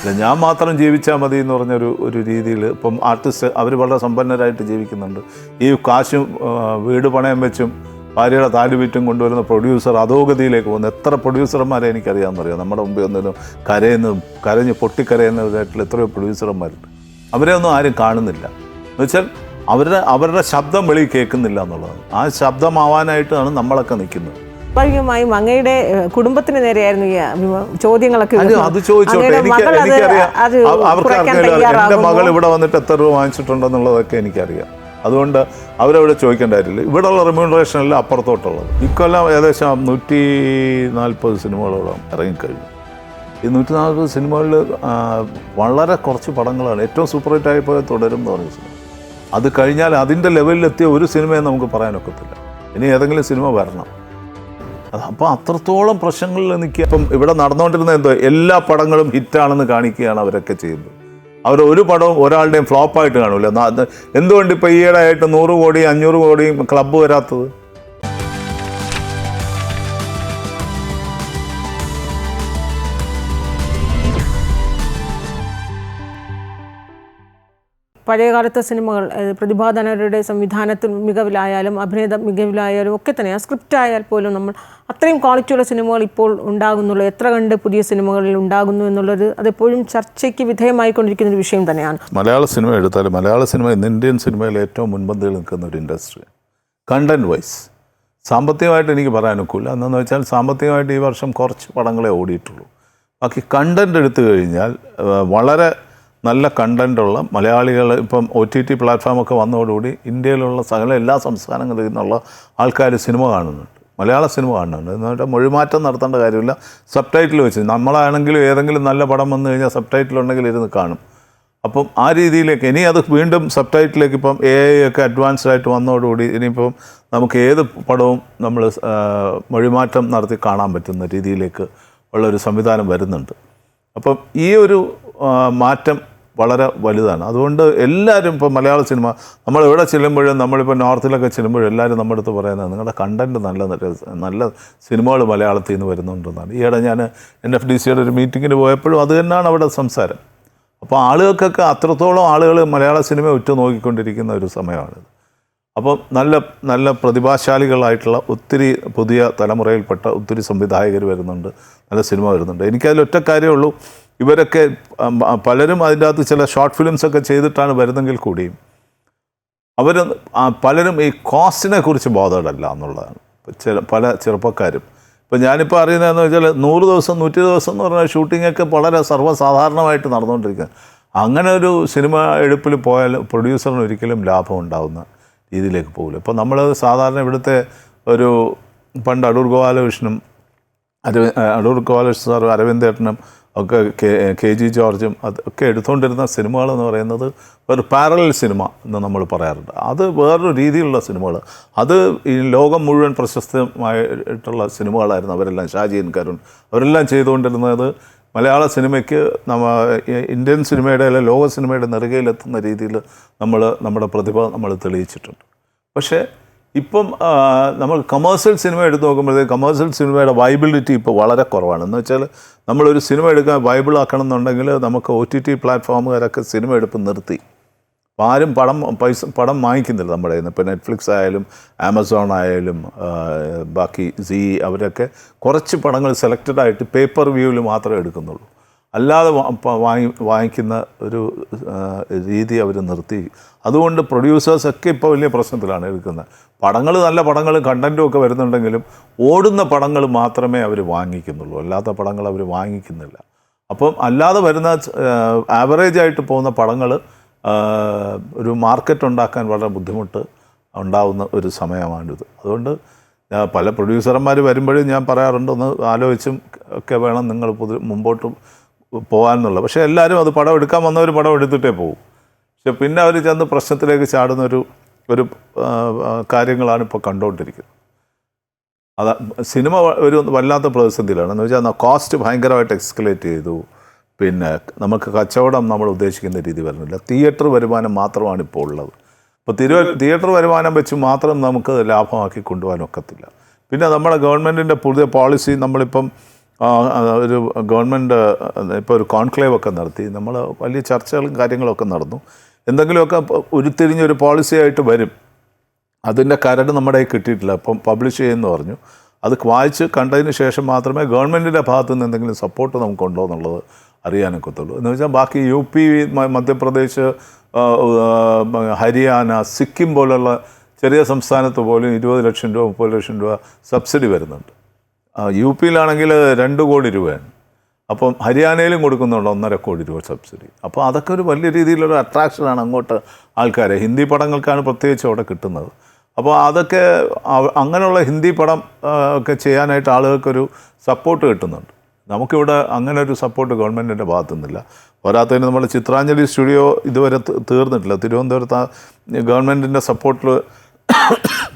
അല്ല ഞാൻ മാത്രം ജീവിച്ചാൽ മതി എന്ന് പറഞ്ഞൊരു രീതിയിൽ ഇപ്പം ആർട്ടിസ്റ്റ് അവർ വളരെ സമ്പന്നരായിട്ട് ജീവിക്കുന്നുണ്ട്. ഈ കാശും വീട് പണയം വെച്ചും ഭാര്യയുടെ താലി വിറ്റും കൊണ്ടുവരുന്ന പ്രൊഡ്യൂസർ അധോഗതിയിലേക്ക് പോകുന്നു. എത്ര പ്രൊഡ്യൂസർമാരെ എനിക്കറിയാമെന്നറിയാം. നമ്മുടെ മുമ്പിൽ ഒന്നിനും കരഞ്ഞ് പൊട്ടിക്കരയുന്നതായിട്ടുള്ള എത്രയോ പ്രൊഡ്യൂസർമാരുണ്ട്. അവരെ ഒന്നും ആരും കാണുന്നില്ല. എന്നുവെച്ചാൽ അവരുടെ ശബ്ദം വെളി കേൾക്കുന്നില്ല എന്നുള്ളതാണ്. ആ ശബ്ദമാവാനായിട്ടാണ് നമ്മളൊക്കെ നിൽക്കുന്നത്. സ്വാഭാവികമായും അങ്ങയുടെ കുടുംബത്തിന് നേരെയായിരുന്നു ഈ ചോദ്യങ്ങളൊക്കെ. അത് ചോദിച്ചോട്ടെ, എനിക്കറിയാം. അവർക്കറിയില്ല എൻ്റെ മകൾ ഇവിടെ വന്നിട്ട് എത്ര രൂപ വാങ്ങിച്ചിട്ടുണ്ടെന്നുള്ളതൊക്കെ എനിക്കറിയാം. അതുകൊണ്ട് അവരവിടെ ചോദിക്കേണ്ട കാര്യമില്ല. ഇവിടെയുള്ള റെമ്യൂണറേഷനല്ല അപ്പുറത്തോട്ടുള്ളത്. ഇക്കൊല്ലം ഏകദേശം 140 സിനിമകളോളം ഇറങ്ങിക്കഴിഞ്ഞു. ഈ 140 സിനിമകളിൽ വളരെ കുറച്ച് പടങ്ങളാണ് ഏറ്റവും സൂപ്പർ ഹിറ്റായി പോയ തുടരും എന്ന് പറഞ്ഞ സിനിമ. അത് കഴിഞ്ഞാൽ അതിൻ്റെ ലെവലിലെത്തിയ ഒരു സിനിമയെ നമുക്ക് പറയാനൊക്കത്തില്ല. ഇനി ഏതെങ്കിലും സിനിമ വരണം. അപ്പോൾ അത്രത്തോളം പ്രശ്നങ്ങളിൽ നിൽക്കുക. ഇപ്പം ഇവിടെ നടന്നുകൊണ്ടിരുന്ന എന്തോ എല്ലാ പടങ്ങളും ഹിറ്റാണെന്ന് കാണിക്കുകയാണ് അവരൊക്കെ ചെയ്യുന്നത്. അവർ ഒരു പടവും ഒരാളുടെയും ഫ്ലോപ്പായിട്ട് കാണില്ല. എന്തുകൊണ്ട് ഇപ്പോൾ ഈയിടെ ആയിട്ട് 100 കോടി 500 കോടിയും ക്ലബ്ബ് വരാത്തത്? പഴയകാലത്തെ സിനിമകൾ പ്രതിഭാധനരുടെ സംവിധാനത്തിൽ മികവിലായാലും അഭിനയ മികവിലായാലും ഒക്കെ തന്നെ ആ സ്ക്രിപ്റ്റ് ആയാൽ പോലും നമ്മൾ അത്രയും ക്വാളിറ്റിയുള്ള സിനിമകൾ ഇപ്പോൾ ഉണ്ടാകുന്നുള്ളൂ. എത്ര കണ്ട് പുതിയ സിനിമകളിൽ ഉണ്ടാകുന്നു എന്നുള്ളത് അതെപ്പോഴും ചർച്ചയ്ക്ക് വിധേയമായിക്കൊണ്ടിരിക്കുന്ന ഒരു വിഷയം തന്നെയാണ്. മലയാള സിനിമ എടുത്താലും മലയാള സിനിമ ഇന്ന് ഇന്ത്യൻ സിനിമയിൽ ഏറ്റവും മുൻപന്തിയിൽ നിൽക്കുന്ന ഒരു ഇൻഡസ്ട്രി. കണ്ടൻറ് വൈസ് സാമ്പത്തികമായിട്ട് എനിക്ക് പറയാനൊക്കില്ല. എന്താണെന്ന് വെച്ചാൽ സാമ്പത്തികമായിട്ട് ഈ വർഷം കുറച്ച് പടങ്ങളെ ഓടിയിട്ടുള്ളൂ. ബാക്കി കണ്ടൻറ് എടുത്തു കഴിഞ്ഞാൽ വളരെ നല്ല കണ്ടൻറ്റുള്ള മലയാളികൾ ഇപ്പം OTT പ്ലാറ്റ്ഫോമൊക്കെ വന്നതോടുകൂടി ഇന്ത്യയിലുള്ള സകല എല്ലാ സംസ്ഥാനങ്ങളിൽ നിന്നുള്ള ആൾക്കാർ സിനിമ കാണുന്നുണ്ട്, മലയാള സിനിമ കാണുന്നുണ്ട്. എന്നിട്ട് മൊഴിമാറ്റം നടത്തേണ്ട കാര്യമില്ല. സബ് ടൈറ്റിൽ വെച്ച് നമ്മളാണെങ്കിലും ഏതെങ്കിലും നല്ല പടം വന്നു കഴിഞ്ഞാൽ സബ് ടൈറ്റിൽ ഉണ്ടെങ്കിൽ ഇരുന്ന് കാണും. അപ്പം ആ രീതിയിലേക്ക് ഇനി അത് വീണ്ടും സബ് ടൈറ്റിലേക്ക് ഇപ്പം AI ഒക്കെ അഡ്വാൻസ്ഡ് ആയിട്ട് വന്നതോടുകൂടി ഇനിയിപ്പം നമുക്ക് ഏത് പടവും നമ്മൾ മൊഴിമാറ്റം നടത്തി കാണാൻ പറ്റുന്ന രീതിയിലേക്ക് ഉള്ളൊരു സംവിധാനം വരുന്നുണ്ട്. അപ്പം ഈ ഒരു മാറ്റം വളരെ വലുതാണ്. അതുകൊണ്ട് എല്ലാവരും ഇപ്പോൾ മലയാള സിനിമ നമ്മൾ എവിടെ ചെല്ലുമ്പോഴും നമ്മളിപ്പോൾ നോർത്തിലൊക്കെ ചെല്ലുമ്പോഴും എല്ലാവരും നമ്മുടെ അടുത്ത് പറയുന്നത് നിങ്ങളുടെ കണ്ടൻറ്റ് നല്ല സിനിമകൾ മലയാളത്തിൽ നിന്ന് വരുന്നുണ്ടെന്നാണ്. ഈയിടെ ഞാൻ NFDCയുടെ ഒരു മീറ്റിങ്ങിന് പോയപ്പോഴും അത് തന്നെയാണ് അവിടെ സംസാരം. അപ്പോൾ ആളുകൾക്കൊക്കെ അത്രത്തോളം ആളുകൾ മലയാള സിനിമ ഉറ്റുനോക്കിക്കൊണ്ടിരിക്കുന്ന ഒരു സമയമാണിത്. അപ്പം നല്ല പ്രതിഭാശാലികളായിട്ടുള്ള ഒത്തിരി പുതിയ തലമുറയിൽപ്പെട്ട ഒത്തിരി സംവിധായകർ വരുന്നുണ്ട്, നല്ല സിനിമ വരുന്നുണ്ട്. എനിക്കതിൽ ഒറ്റ കാര്യമേ ഉള്ളൂ, ഇവരൊക്കെ പലരും അതിൻ്റെ അകത്ത് ചില ഷോർട്ട് ഫിലിംസൊക്കെ ചെയ്തിട്ടാണ് വരുന്നെങ്കിൽ കൂടിയും പലരും ഈ കോസ്റ്റിനെ കുറിച്ച് ബോധേഡല്ല എന്നുള്ളതാണ്. പല ചെറുപ്പക്കാരും ഇപ്പം ഞാനിപ്പോൾ അറിയുന്നതെന്ന് വെച്ചാൽ 100 ദിവസം 120 ദിവസം എന്ന് പറഞ്ഞാൽ ഷൂട്ടിങ്ങൊക്കെ വളരെ സർവ്വസാധാരണമായിട്ട് നടന്നുകൊണ്ടിരിക്കുന്നത്. അങ്ങനെ ഒരു സിനിമ എടുപ്പിൽ പോയാൽ പ്രൊഡ്യൂസറിന് ഒരിക്കലും ലാഭം ഉണ്ടാകുന്ന രീതിയിലേക്ക് പോകില്ല. ഇപ്പോൾ നമ്മൾ സാധാരണ ഇവിടുത്തെ ഒരു പണ്ട് അടൂർ ഗോപാലകൃഷ്ണനും സാറും അരവിന്ദേട്ടനും ഒക്കെ KG ജോർജും അതൊക്കെ എടുത്തുകൊണ്ടിരുന്ന സിനിമകളെന്ന് പറയുന്നത് ഒരു പാരലൽ സിനിമ എന്ന് നമ്മൾ പറയാറുണ്ട്. അത് വേറൊരു രീതിയിലുള്ള സിനിമകൾ, അത് ഈ ലോകം മുഴുവൻ പ്രശസ്തമായിട്ടുള്ള സിനിമകളായിരുന്നു അവരെല്ലാം. ഷാജി കരുൺ അവരെല്ലാം ചെയ്തുകൊണ്ടിരുന്നത് മലയാള സിനിമയ്ക്ക് ഇന്ത്യൻ സിനിമയുടെ അല്ല ലോക സിനിമയുടെ നെറുകയിലെത്തുന്ന രീതിയിൽ നമ്മുടെ പ്രതിഭ നമ്മൾ തെളിയിച്ചിട്ടുണ്ട്. പക്ഷേ ഇപ്പം നമ്മൾ കമേഴ്സ്യൽ സിനിമ എടുത്ത് നോക്കുമ്പോഴത്തേക്ക് കമേഴ്സ്യൽ സിനിമയുടെ വൈബിലിറ്റി ഇപ്പോൾ വളരെ കുറവാണ്. എന്ന് വെച്ചാൽ നമ്മളൊരു സിനിമ എടുക്കാൻ വൈബിളാക്കണം എന്നുണ്ടെങ്കിൽ നമുക്ക് OTT പ്ലാറ്റ്ഫോമുകാരൊക്കെ സിനിമ എടുപ്പ് നിർത്തി. അപ്പോൾ ആരും പടം വാങ്ങിക്കുന്നില്ല നമ്മുടെ കയ്യിൽ നിന്ന്. ഇപ്പോൾ നെറ്റ്ഫ്ലിക്സ് ആയാലും ആമസോൺ ആയാലും ബാക്കി സീ അവരൊക്കെ കുറച്ച് പടങ്ങൾ സെലക്റ്റഡ് ആയിട്ട് പേപ്പർ വ്യൂവിൽ മാത്രമേ എടുക്കുന്നുള്ളൂ. അല്ലാതെ വാങ്ങിക്കുന്ന ഒരു രീതി അവർ നിർത്തി. അതുകൊണ്ട് പ്രൊഡ്യൂസേഴ്സൊക്കെ ഇപ്പോൾ വലിയ പ്രശ്നത്തിലാണ് എടുക്കുന്നത്. നല്ല പടങ്ങളും കണ്ടൻറ്റും ഒക്കെ വരുന്നുണ്ടെങ്കിലും ഓടുന്ന പടങ്ങൾ മാത്രമേ അവർ വാങ്ങിക്കുന്നുള്ളൂ, അല്ലാത്ത പടങ്ങൾ അവർ വാങ്ങിക്കുന്നില്ല. അപ്പം അല്ലാതെ വരുന്ന ആവറേജായിട്ട് പോകുന്ന പടങ്ങൾ ഒരു മാർക്കറ്റ് ഉണ്ടാക്കാൻ വളരെ ബുദ്ധിമുട്ട് ഉണ്ടാവുന്ന ഒരു സമയമാണിത്. അതുകൊണ്ട് പല പ്രൊഡ്യൂസർമാർ വരുമ്പോഴും ഞാൻ പറയാറുണ്ട്, ഒന്ന് ആലോചിച്ചും ഒക്കെ വേണം നിങ്ങൾ മുമ്പോട്ട് പോകാമെന്നുള്ളത്. പക്ഷേ എല്ലാവരും അത് പടം എടുക്കാൻ വന്നവർ പടം എടുത്തിട്ടേ പോകും. പക്ഷെ പിന്നെ അവർ ചെന്ന് പ്രശ്നത്തിലേക്ക് ചാടുന്ന ഒരു കാര്യങ്ങളാണ് ഇപ്പോൾ കണ്ടുകൊണ്ടിരിക്കുന്നത്. സിനിമ ഒരു വല്ലാത്ത പ്രതിസന്ധിയിലാണ്. എന്ന് വെച്ചാൽ കോസ്റ്റ് ഭയങ്കരമായിട്ട് എക്സ്കലേറ്റ് ചെയ്തു. പിന്നെ നമുക്ക് കച്ചവടം നമ്മൾ ഉദ്ദേശിക്കുന്ന രീതി വരുന്നില്ല. തിയേറ്റർ വരുമാനം മാത്രമാണ് ഇപ്പോൾ ഉള്ളത്. അപ്പോൾ തിയേറ്റർ വരുമാനം വെച്ച് മാത്രം നമുക്ക് ലാഭമാക്കി കൊണ്ടുപോകാൻ ഒക്കത്തില്ല. പിന്നെ നമ്മുടെ ഗവൺമെൻറ്റിൻ്റെ പുതിയ പോളിസി നമ്മളിപ്പം ഒരു ഗവൺമെൻറ് ഇപ്പോൾ ഒരു കോൺക്ലേവ് ഒക്കെ നടത്തി, നമ്മൾ വലിയ ചർച്ചകളും കാര്യങ്ങളൊക്കെ നടന്നു. എന്തെങ്കിലുമൊക്കെ ഉരുത്തിരിഞ്ഞൊരു പോളിസി ആയിട്ട് വരും. അതിൻ്റെ കരട് നമ്മുടെ കയ്യിൽ കിട്ടിയിട്ടില്ല. അപ്പം പബ്ലിഷ് ചെയ്യുമെന്ന് പറഞ്ഞു. അത് വായിച്ച് കണ്ടതിന് ശേഷം മാത്രമേ ഗവൺമെൻറ്റിൻ്റെ ഭാഗത്തു നിന്ന് എന്തെങ്കിലും സപ്പോർട്ട് നമുക്കുണ്ടോ എന്നുള്ളത് അറിയാനൊക്കത്തുള്ളൂ. എന്ന് വെച്ചാൽ ബാക്കി UP, മധ്യപ്രദേശ്, ഹരിയാന, സിക്കിം പോലുള്ള ചെറിയ സംസ്ഥാനത്ത് പോലും 20 ലക്ഷം രൂപ 30 ലക്ഷം രൂപ സബ്സിഡി വരുന്നുണ്ട്. UP യിലാണെങ്കിൽ 2 കോടി രൂപയാണ്. അപ്പം ഹരിയാനയിലും കൊടുക്കുന്നുണ്ട് 1.5 കോടി രൂപ സബ്സിഡി. അപ്പോൾ അതൊക്കെ ഒരു വലിയ രീതിയിലൊരു അട്രാക്ഷനാണ് അങ്ങോട്ട് ആൾക്കാരെ. ഹിന്ദി പടങ്ങൾക്കാണ് പ്രത്യേകിച്ച് അവിടെ കിട്ടുന്നത്. അപ്പോൾ അതൊക്കെ അങ്ങനെയുള്ള ഹിന്ദി പടം ഒക്കെ ചെയ്യാനായിട്ട് ആളുകൾക്കൊരു സപ്പോർട്ട് കിട്ടുന്നുണ്ട്. നമുക്കിവിടെ അങ്ങനെ ഒരു സപ്പോർട്ട് ഗവൺമെൻറ്റിൻ്റെ ഭാഗത്തു നിന്നില്ല. പോരാത്തതിന് നമ്മുടെ ചിത്രാഞ്ജലി സ്റ്റുഡിയോ ഇതുവരെ തീർന്നിട്ടില്ല. തിരുവനന്തപുരത്ത് ഗവൺമെൻറ്റിൻ്റെ സപ്പോർട്ടിൽ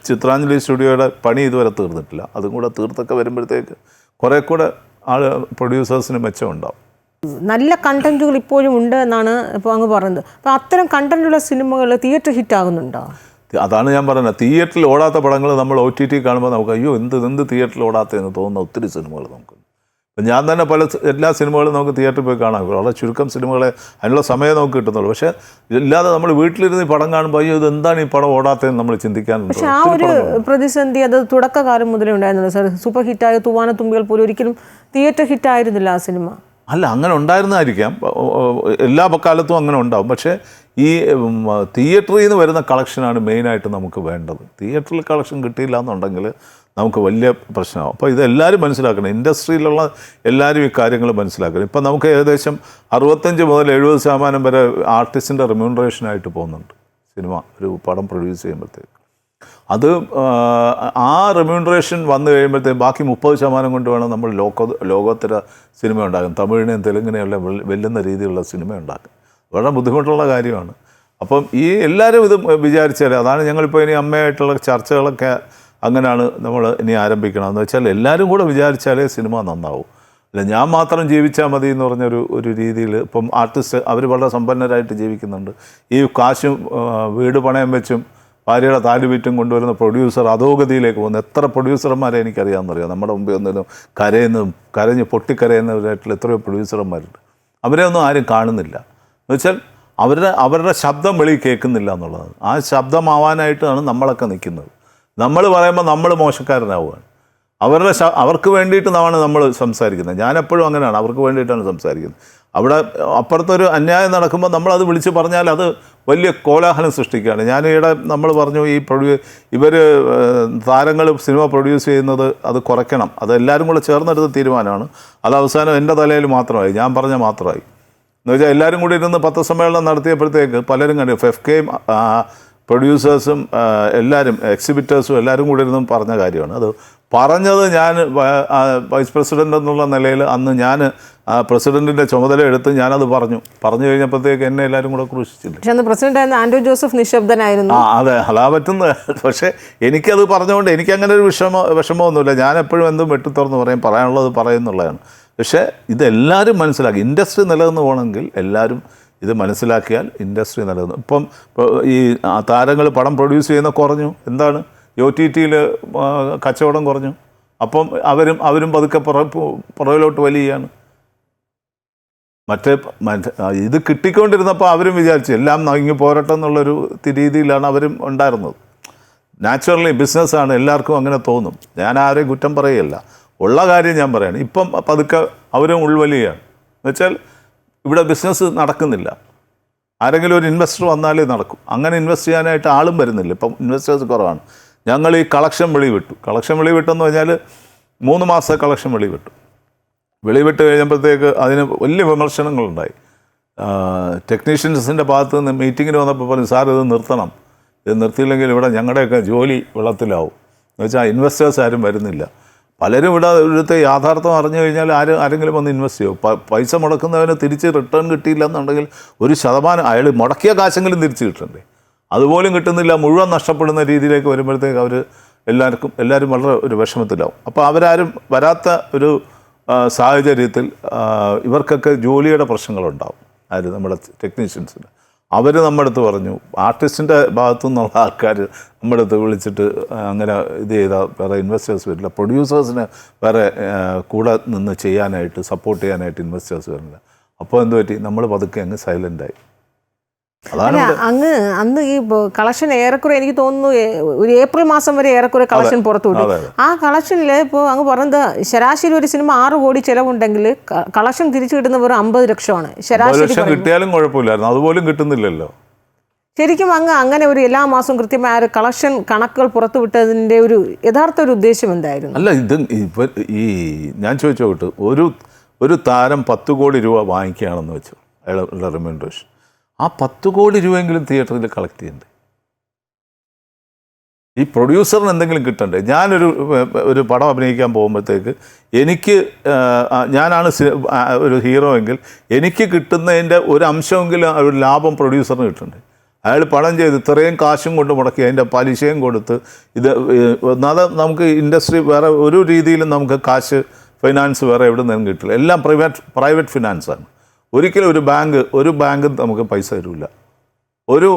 ചിത്രാഞ്ജലി സ്റ്റുഡിയോയുടെ പണി ഇതുവരെ തീർന്നിട്ടില്ല. അതും കൂടെ തീർത്തൊക്കെ വരുമ്പോഴത്തേക്ക് കുറേ കൂടെ പ്രൊഡ്യൂസേഴ്സിന് മെച്ചമുണ്ടാവും. നല്ല കണ്ടന്റുകൾ ഇപ്പോഴും ഉണ്ട് എന്നാണ് ഇപ്പോൾ അങ്ങ് പറയുന്നത്. അപ്പോൾ അത്തരം കണ്ടന്റുള്ള സിനിമകൾ തിയേറ്റർ ഹിറ്റ് ആകുന്നുണ്ടോ? അതാണ് ഞാൻ പറയുന്നത്. തിയേറ്ററിൽ ഓടാത്ത പടങ്ങൾ നമ്മൾ OTT കാണുമ്പോൾ നമുക്ക് അയ്യോ എന്ത് തിയേറ്ററിൽ ഓടാത്തതെന്ന് തോന്നുന്ന ഒത്തിരി സിനിമകൾ നമുക്ക്. ഇപ്പം ഞാൻ തന്നെ എല്ലാ സിനിമകളും നമുക്ക് തിയേറ്ററിൽ പോയി കാണാം. വളരെ ചുരുക്കം സിനിമകളെ അതിനുള്ള സമയം നമുക്ക് കിട്ടുന്നുള്ളൂ. പക്ഷേ ഇല്ലാതെ നമ്മൾ വീട്ടിലിരുന്ന് ഈ പടം കാണുമ്പോൾ അയ്യോ ഇതെന്താണ് ഈ പടം ഓടാത്തതെന്ന് നമ്മൾ ചിന്തിക്കാനുണ്ട്. പക്ഷേ ആ ഒരു പ്രതിസന്ധി അത് തുടക്കകാലം മുതലേ ഉണ്ടായിരുന്നല്ലോ സാർ. സൂപ്പർ ഹിറ്റായ തൂവാനത്തുമ്പികൾ പോലും ഒരിക്കലും തിയേറ്റർ ഹിറ്റായിരുന്നില്ല ആ സിനിമ. അല്ല, അങ്ങനെ ഉണ്ടായിരുന്നായിരിക്കാം. എല്ലാ കാലത്തും അങ്ങനെ ഉണ്ടാവും. പക്ഷേ ഈ തിയേറ്ററിൽ നിന്ന് വരുന്ന കളക്ഷനാണ് മെയിനായിട്ട് നമുക്ക് വേണ്ടത്. തിയേറ്ററിൽ കളക്ഷൻ കിട്ടിയില്ല എന്നുണ്ടെങ്കിൽ നമുക്ക് വലിയ പ്രശ്നമാകും. അപ്പോൾ ഇതെല്ലാവരും മനസ്സിലാക്കണം. ഇൻഡസ്ട്രിയിലുള്ള എല്ലാവരും ഈ കാര്യങ്ങൾ മനസ്സിലാക്കണം. ഇപ്പം നമുക്ക് ഏകദേശം 65 മുതൽ 70% വരെ ആർട്ടിസ്റ്റിൻ്റെ റിമ്യൂണറേഷനായിട്ട് പോകുന്നുണ്ട് സിനിമ ഒരു പടം പ്രൊഡ്യൂസ് ചെയ്യുമ്പോഴത്തേക്ക്. അത് ആ റിമ്യൂണറേഷൻ വന്നു കഴിയുമ്പോഴത്തേക്ക് ബാക്കി 30% കൊണ്ട് വേണം നമ്മൾ ലോകോത്തര സിനിമ ഉണ്ടാക്കും. തമിഴിനെയും തെലുങ്കിനെയുള്ള വെല്ലുന്ന രീതിയിലുള്ള സിനിമ ഉണ്ടാക്കും. വളരെ ബുദ്ധിമുട്ടുള്ള കാര്യമാണ്. അപ്പം ഈ എല്ലാവരും ഇത് വിചാരിച്ചാൽ അതാണ് ഞങ്ങളിപ്പോൾ ഇനി അമ്മയായിട്ടുള്ള ചർച്ചകളൊക്കെ അങ്ങനെയാണ് നമ്മൾ ഇനി ആരംഭിക്കണം. എന്ന് വെച്ചാൽ എല്ലാവരും കൂടെ വിചാരിച്ചാലേ സിനിമ നന്നാവും. അല്ല ഞാൻ മാത്രം ജീവിച്ചാൽ മതി എന്ന് പറഞ്ഞൊരു രീതിയിൽ ഇപ്പം ആർട്ടിസ്റ്റ് അവർ വളരെ സമ്പന്നരായിട്ട് ജീവിക്കുന്നുണ്ട്. ഈ കാശും വീട് പണയം വെച്ചും ഭാര്യയുടെ താലി വിറ്റും കൊണ്ടുവരുന്ന പ്രൊഡ്യൂസർ അധോഗതിയിലേക്ക് പോകുന്നു. എത്ര പ്രൊഡ്യൂസർമാരെ എനിക്കറിയാമെന്നറിയാം. നമ്മുടെ മുമ്പിൽ ഒന്നിനും കരഞ്ഞ് പൊട്ടിക്കരയുന്നവരായിട്ടുള്ള എത്രയോ പ്രൊഡ്യൂസർമാരുണ്ട്. അവരെ ഒന്നും ആരും കാണുന്നില്ല. എന്ന് വെച്ചാൽ അവരുടെ ശബ്ദം വെളി കേൾക്കുന്നില്ല എന്നുള്ളതാണ്. ആ ശബ്ദമാവാനായിട്ടാണ് നമ്മളൊക്കെ നിൽക്കുന്നത്. നമ്മൾ പറയുമ്പോൾ നമ്മൾ മോശക്കാരനാവുകയാണ്. അവർക്ക് വേണ്ടിയിട്ടാണ് നമ്മൾ സംസാരിക്കുന്നത്. ഞാനെപ്പോഴും അങ്ങനെയാണ്, അവർക്ക് വേണ്ടിയിട്ടാണ് സംസാരിക്കുന്നത്. അവിടെ അപ്പുറത്തൊരു അന്യായം നടക്കുമ്പോൾ നമ്മളത് വിളിച്ച് പറഞ്ഞാൽ അത് വലിയ കോലാഹലം സൃഷ്ടിക്കുകയാണ്. ഞാനിവിടെ നമ്മൾ പറഞ്ഞു ഇവർ താരങ്ങൾ സിനിമ പ്രൊഡ്യൂസ് ചെയ്യുന്നത് അത് കുറയ്ക്കണം. അത് എല്ലാവരും കൂടെ ചേർന്നെടുത്ത തീരുമാനമാണ്. അത് അവസാനം എൻ്റെ തലയിൽ മാത്രമായി, ഞാൻ പറഞ്ഞ മാത്രമായി. എന്ന് വെച്ചാൽ എല്ലാവരും കൂടി ഇരുന്ന് പത്രസമ്മേളനം നടത്തിയപ്പോഴത്തേക്ക് പലരും കണ്ടു, FFKയും പ്രൊഡ്യൂസേഴ്സും എല്ലാവരും എക്സിബിറ്റേഴ്സും എല്ലാവരും കൂടി ഇരുന്നും പറഞ്ഞ കാര്യമാണ്. അത് പറഞ്ഞത് ഞാൻ വൈസ് പ്രസിഡൻ്റ് എന്നുള്ള നിലയിൽ അന്ന് ഞാൻ പ്രസിഡൻറ്റിൻ്റെ ചുമതല എടുത്ത് ഞാനത് പറഞ്ഞു കഴിഞ്ഞപ്പോഴത്തേക്ക് എന്നെ എല്ലാവരും കൂടെ ക്രൂശിച്ചില്ല. പക്ഷേ അന്ന് പ്രസിഡന്റ് ആൻഡ്രൂ ജോസഫ് നിശബ്ദനായിരുന്നു. അതെ, അതാ പറ്റുന്നത്. പക്ഷേ എനിക്കത് പറഞ്ഞുകൊണ്ട് എനിക്കങ്ങനെ ഒരു വിഷമമൊന്നുമില്ല. ഞാനെപ്പോഴും എന്തും വെട്ടിത്തുറന്ന് പറയാനുള്ളത് പറയുന്നുള്ളതാണ്. പക്ഷേ ഇതെല്ലാവരും മനസ്സിലാക്കി. ഇൻഡസ്ട്രി നിലനിന്ന് പോകണമെങ്കിൽ എല്ലാവരും ഇത് മനസ്സിലാക്കിയാൽ ഇൻഡസ്ട്രി നിലനിന്നു. ഇപ്പം ഈ താരങ്ങൾ പടം പ്രൊഡ്യൂസ് ചെയ്യുന്ന കുറഞ്ഞു. എന്താണ് OTTയിൽ കച്ചവടം കുറഞ്ഞു. അപ്പം അവരും പതുക്കെ പുറകിലോട്ട് വലിയാണ്. ഇത് കിട്ടിക്കൊണ്ടിരുന്നപ്പോൾ അവരും വിചാരിച്ചു എല്ലാം നങ്ങി പോരട്ടെ എന്നുള്ളൊരു രീതിയിലാണ് അവരും ഉണ്ടായിരുന്നത്. നാച്ചുറലി ബിസിനസ്സാണ്, എല്ലാവർക്കും അങ്ങനെ തോന്നും. ഞാൻ ആരെയും കുറ്റം പറയുകയല്ല, ഉള്ള കാര്യം ഞാൻ പറയാണ്. ഇപ്പം പതുക്കെ അവരും ഉൾവലിയാണ്. എന്നുവെച്ചാൽ ഇവിടെ ബിസിനസ് നടക്കുന്നില്ല. ആരെങ്കിലും ഒരു ഇൻവെസ്റ്റർ വന്നാലേ നടക്കും. അങ്ങനെ ഇൻവെസ്റ്റ് ചെയ്യാനായിട്ട് ആളും വരുന്നില്ല. ഇപ്പം ഇൻവെസ്റ്റേഴ്സ് കുറവാണ്. ഞങ്ങൾ ഈ കളക്ഷൻ വെളിവിട്ടെന്ന് പറഞ്ഞാൽ 3 മാസത്തെ കളക്ഷൻ വെളിവിട്ട് കഴിഞ്ഞപ്പോഴത്തേക്ക് അതിന് വലിയ വിമർശനങ്ങളുണ്ടായി. ടെക്നീഷ്യൻസിൻ്റെ ഭാഗത്ത് നിന്ന് മീറ്റിങ്ങിന് വന്നപ്പോൾ പറഞ്ഞു, സാർ ഇത് നിർത്തണം, ഇത് നിർത്തിയില്ലെങ്കിൽ ഇവിടെ ഞങ്ങളുടെയൊക്കെ ജോലി വെള്ളത്തിലാവും. എന്ന് വെച്ചാൽ ഇൻവെസ്റ്റേഴ്സ് ആരും വരുന്നില്ല. പലരും ഇവിടെ ഇവിടുത്തെ യാഥാർത്ഥ്യം അറിഞ്ഞു കഴിഞ്ഞാൽ ആരെങ്കിലും വന്ന് ഇൻവെസ്റ്റ് ചെയ്യും. പൈസ മുടക്കുന്നവന് തിരിച്ച് റിട്ടേൺ കിട്ടിയില്ല എന്നുണ്ടെങ്കിൽ 1% അയാൾ മുടക്കിയ കാശെങ്കിലും തിരിച്ച് കിട്ടണ്ടേ? അതുപോലും കിട്ടുന്നില്ല. മുഴുവൻ നഷ്ടപ്പെടുന്ന രീതിയിലേക്ക് വരുമ്പോഴത്തേക്ക് എല്ലാവരും വളരെ ഒരു വിഷമത്തിലാവും. അപ്പോൾ അവരാരും വരാത്ത ഒരു സാഹചര്യത്തിൽ ഇവർക്കൊക്കെ ജോലിയുടെ പ്രശ്നങ്ങളുണ്ടാവും. നമ്മുടെ ടെക്നീഷ്യൻസിന് അവർ നമ്മുടെ അടുത്ത് പറഞ്ഞു, ആർട്ടിസ്റ്റിൻ്റെ ഭാഗത്തു നിന്നുള്ള ആൾക്കാർ നമ്മുടെ അടുത്ത് വിളിച്ചിട്ട് അങ്ങനെ ഇത് ചെയ്താൽ വേറെ ഇൻവെസ്റ്റേഴ്സ് വരില്ല, പ്രൊഡ്യൂസേഴ്സിന് വേറെ കൂടെ നിന്ന് ചെയ്യാനായിട്ട് സപ്പോർട്ട് ചെയ്യാനായിട്ട് ഇൻവെസ്റ്റേഴ്സ് വരില്ല. അപ്പോൾ എന്ത് പറ്റി, നമ്മൾ പതുക്കെ അങ്ങ് സൈലൻ്റായി. അല്ല, അന്ന് ഈ കളക്ഷൻ ഏറെക്കുറെ എനിക്ക് തോന്നുന്നു ഒരു ഏപ്രിൽ മാസം വരെ ഏറെക്കുറെ കളക്ഷൻ പുറത്തു വിട്ടു. ആ കളക്ഷനിൽ ഇപ്പോൾ അങ്ങ് പറഞ്ഞത് ശരാശരി ഒരു സിനിമ 6 കോടി ചിലവുണ്ടെങ്കിൽ കളക്ഷൻ തിരിച്ചു കിട്ടുന്ന വെറും 50 ലക്ഷമാണ് ശരാശരി. കിട്ടിയാലും കുഴപ്പമില്ലായിരുന്നു, അതുപോലും കിട്ടുന്നില്ലല്ലോ. ശരിക്കും അങ്ങനെ ഒരു എല്ലാ മാസവും കൃത്യമായ ഒരു കളക്ഷൻ കണക്കുകൾ പുറത്തു വിട്ടതിൻ്റെ ഒരു യഥാർത്ഥ ഒരു ഉദ്ദേശം എന്തായിരുന്നു? അല്ല, ഇത് ഇപ്പം ഞാൻ ചോദിച്ചോട്ട്, ഒരു താരം 10 കോടി രൂപ വാങ്ങിക്കുകയാണെന്ന് വെച്ചു അയാളുടെ റെമ്യൂണറേഷൻ. ആ 10 കോടി രൂപയെങ്കിലും തിയേറ്ററിൽ കളക്ട് ചെയ്യണ്ടേ? ഈ പ്രൊഡ്യൂസറിന് എന്തെങ്കിലും കിട്ടണ്ടേ? ഞാനൊരു പടം അഭിനയിക്കാൻ പോകുമ്പോഴത്തേക്ക് ഞാനാണ് ഒരു ഹീറോ എങ്കിൽ എനിക്ക് കിട്ടുന്നതിൻ്റെ ഒരു അംശമെങ്കിലും ഒരു ലാഭം പ്രൊഡ്യൂസറിന് കിട്ടണ്ടേ? അയാൾ പടം ചെയ്ത് ഇത്രയും കാശും കൊണ്ട് മുടക്കി അതിൻ്റെ പലിശയും കൊടുത്ത് ഒന്നാതെ നമുക്ക് ഇൻഡസ്ട്രി വേറെ ഒരു രീതിയിലും നമുക്ക് കാശ് ഫൈനാൻസ് വേറെ എവിടെ നിന്നും കിട്ടില്ല. എല്ലാം പ്രൈവറ്റ് ഫിനാൻസാണ്. ഒരിക്കലും ഒരു ബാങ്ക് നമുക്ക് പൈസ തരില്ല, ഒരു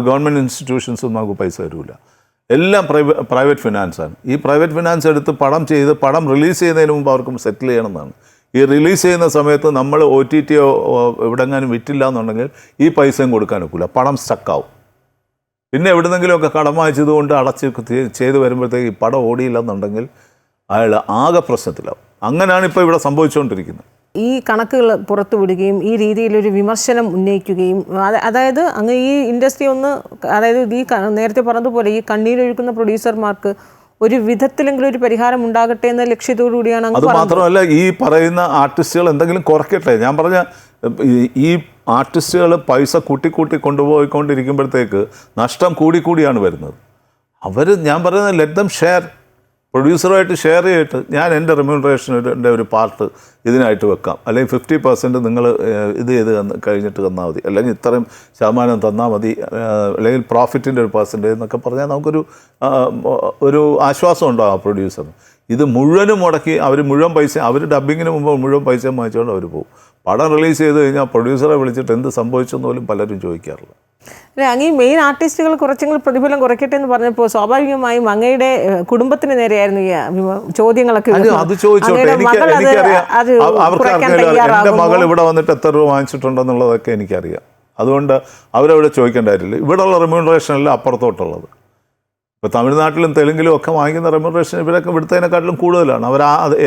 ഗവൺമെൻറ് ഇൻസ്റ്റിറ്റ്യൂഷൻസും നമുക്ക് പൈസ തരില്ല. എല്ലാം പ്രൈവറ്റ് ഫിനാൻസാണ്. ഈ പ്രൈവറ്റ് ഫിനാൻസ് എടുത്ത് പടം റിലീസ് ചെയ്യുന്നതിന് മുമ്പ് അവർക്ക് സെറ്റിൽ ചെയ്യണമെന്നാണ്. ഈ റിലീസ് ചെയ്യുന്ന സമയത്ത് നമ്മൾ OTT എവിടെങ്ങാനും വിറ്റില്ല എന്നുണ്ടെങ്കിൽ ഈ പൈസയും കൊടുക്കാൻ ഒക്കില്ല, പടം സ്റ്റക്കാവും. പിന്നെ എവിടെന്നെങ്കിലുമൊക്കെ കടം വാങ്ങിച്ചതുകൊണ്ട് അടച്ച് ചെയ്ത് വരുമ്പോഴത്തേക്ക് ഈ പടം ഓടിയില്ലെന്നുണ്ടെങ്കിൽ അയാൾ ആകെ പ്രശ്നത്തിലാവും. അങ്ങനെയാണ് ഇപ്പോൾ ഇവിടെ സംഭവിച്ചുകൊണ്ടിരിക്കുന്നത്. ഈ കണക്കുകൾ പുറത്തുവിടുകയും ഈ രീതിയിലൊരു വിമർശനം ഉന്നയിക്കുകയും അതായത് അങ്ങ് ഈ ഇൻഡസ്ട്രി അതായത് ഈ നേരത്തെ പറഞ്ഞതുപോലെ ഈ കണ്ണീരൊഴുക്കുന്ന പ്രൊഡ്യൂസർമാർക്ക് ഒരു വിധത്തിലെങ്കിലും ഒരു പരിഹാരം ഉണ്ടാകട്ടെ എന്ന ലക്ഷ്യത്തോടു കൂടിയാണ്. അത് മാത്രമല്ല, ഈ പറയുന്ന ആർട്ടിസ്റ്റുകൾ എന്തെങ്കിലും കുറയ്ക്കട്ടെ. ഞാൻ പറഞ്ഞ ഈ ആർട്ടിസ്റ്റുകൾ പൈസ കൂട്ടി കൊണ്ടുപോയിക്കൊണ്ടിരിക്കുമ്പോഴത്തേക്ക് നഷ്ടം കൂടിയാണ് വരുന്നത്. ഞാൻ പറയുന്നത് ലെറ്റ് ദം ഷെയർ, പ്രൊഡ്യൂസറുമായിട്ട് ഷെയർ ചെയ്തിട്ട് ഞാൻ എൻ്റെ റെമ്യൂണറേഷൻ്റെ ഒരു പാർട്ട് ഇതിനായിട്ട് വെക്കാം, അല്ലെങ്കിൽ 50% നിങ്ങൾ ഇത് ചെയ്ത് കഴിഞ്ഞിട്ട് തന്നാൽ മതി, അല്ലെങ്കിൽ ഇത്രയും ശതമാനം തന്നാൽ മതി, അല്ലെങ്കിൽ പ്രോഫിറ്റിൻ്റെ ഒരു പെർസെൻറ്റേജ് എന്നൊക്കെ പറഞ്ഞാൽ നമുക്കൊരു ആശ്വാസം ഉണ്ടാകും ആ പ്രൊഡ്യൂസറിന്. ഇത് മുഴുവനും മുടക്കി അവർ മുഴുവൻ പൈസ, അവർ ഡബ്ബിങ്ങിന് മുമ്പ് മുഴുവൻ പൈസ വാങ്ങിച്ചുകൊണ്ട് അവർ പോകും. പടം റിലീസ് ചെയ്ത് കഴിഞ്ഞാൽ പ്രൊഡ്യൂസറെ വിളിച്ചിട്ട് എന്ത് സംഭവിച്ചെന്ന് പോലും പലരും ചോദിക്കാറില്ല. അങ്ങ് ഈ മെയിൻ ആർട്ടിസ്റ്റുകൾ കുറച്ചെങ്കിലും പ്രതിഫലം കുറയ്ക്കട്ടെ എന്ന് പറഞ്ഞപ്പോൾ സ്വാഭാവികമായും അങ്ങയുടെ കുടുംബത്തിന് നേരെയായിരുന്നു ഈ ചോദ്യങ്ങളൊക്കെ. അത് ചോദിച്ചോട്ടെ, അവർക്കറിയാം എൻ്റെ മകൾ ഇവിടെ വന്നിട്ട് എത്ര രൂപ വാങ്ങിച്ചിട്ടുണ്ടെന്നുള്ളതൊക്കെ എനിക്കറിയാം. അതുകൊണ്ട് അവരവിടെ ചോദിക്കേണ്ടായിട്ടില്ല. ഇവിടെയുള്ള റെമ്യൂണറേഷനല്ല അപ്പുറത്തോട്ടുള്ളത്. ഇപ്പോൾ തമിഴ്നാട്ടിലും തെലുങ്കിലും ഒക്കെ വാങ്ങിക്കുന്ന റെമ്യൂണറേഷൻ ഇവരൊക്കെ ഇവിടുത്തേനെക്കാട്ടിലും കൂടുതലാണ്.